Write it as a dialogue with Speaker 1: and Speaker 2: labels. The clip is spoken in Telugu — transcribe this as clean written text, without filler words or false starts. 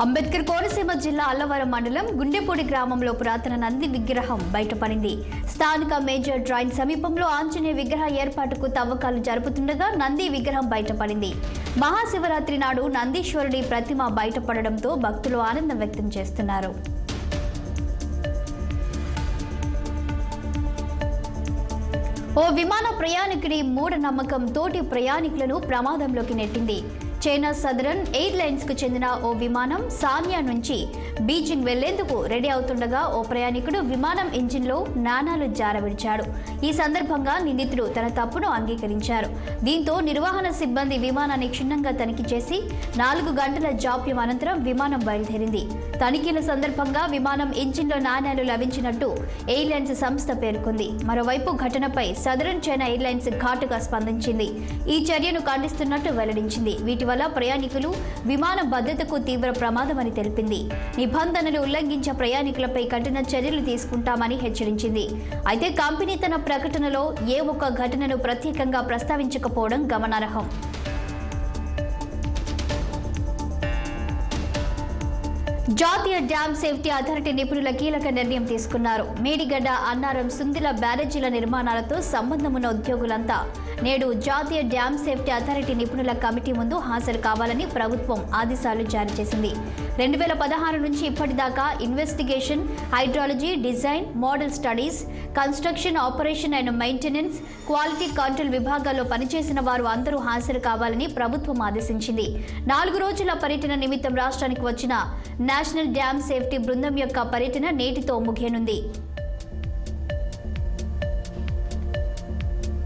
Speaker 1: అంబేద్కర్ కోనసీమ జిల్లా అల్లవరం మండలం గుండెపూడి గ్రామంలో పురాతన నంది విగ్రహం బయటపడింది. స్థానిక మేజర్ డ్రైన్ సమీపంలో ఆంజనేయ విగ్రహ ఏర్పాటుకు తవ్వకాలు జరుపుతుండగా నంది విగ్రహం బయటపడింది. మహాశివరాత్రి నాడు నందీశ్వరుడి ప్రతిమ బయటపడడంతో భక్తులు ఆనందం వ్యక్తం చేస్తున్నారు. ఓ విమాన ప్రయాణికుడి మూఢనమ్మకం తోటి ప్రయాణికులను ప్రమాదంలోకి నెట్టింది. చైనా సదరన్ ఎయిర్లైన్స్ కు చెందిన ఓ విమానం సాన్యా నుంచి బీజింగ్ వెళ్లేందుకు రెడీ అవుతుండగా ఓ ప్రయాణికుడు విమానం ఇంజిన్లో నాణాలు జారవిడిచాడు. ఈ సందర్భంగా నిందితుడు తన తప్పును అంగీకరించారు. దీంతో నిర్వహణ సిబ్బంది విమానాన్ని క్షుణ్ణంగా తనిఖీ చేసి 4 గంటల జాప్యం అనంతరం విమానం బయలుదేరింది. తనిఖీల సందర్భంగా విమానం ఇంజిన్లో నాణాలు లభించినట్టు ఎయిర్లైన్స్ సంస్థ పేర్కొంది. మరోవైపు ఘటనపై సదరన్ చైనా ఎయిర్లైన్స్ ఘాటుగా స్పందించింది. ఈ చర్యను ఖండిస్తున్నట్టు వెల్లడించింది. వీటి వల్ల ప్రయాణికులు విమాన భద్రతకు తీవ్ర ప్రమాదమని తెలిపింది. నిబంధనలు ఉల్లంఘించే ప్రయాణికులపై కఠిన చర్యలు తీసుకుంటామని హెచ్చరించింది. అయితే కంపెనీ తన ప్రకటనలో ఏ ఒక్క ఘటనను ప్రత్యేకంగా ప్రస్తావించకపోవడం గమనార్హం. జాతీయ డ్యామ్ సేఫ్టీ అథారిటీ నిపుణుల కీలక నిర్ణయం తీసుకున్నారు. మేడిగడ్డ, అన్నారం, సుందిల బ్యారేజీల నిర్మాణాలతో సంబంధమున్న ఉద్యోగులంతా నేడు జాతీయ డ్యామ్ సేఫ్టీ అథారిటీ నిపుణుల కమిటీ ముందు హాజరు కావాలని ప్రభుత్వం ఆదేశాలు జారీ చేసింది. 2016 నుంచి ఇప్పటిదాకా investigation, hydrology, design, model studies, construction, operation and maintenance, quality control విభాగాల్లో పనిచేసిన వారు అందరూ హాజరు కావాలని ప్రభుత్వం ఆదేశించింది. 4 రోజుల పర్యటన నిమిత్తం రాష్ట్రానికి వచ్చిన నేషనల్ డ్యామ్ సేఫ్టీ బృందం యొక్క పర్యటన నేటితో ముగియనుంది.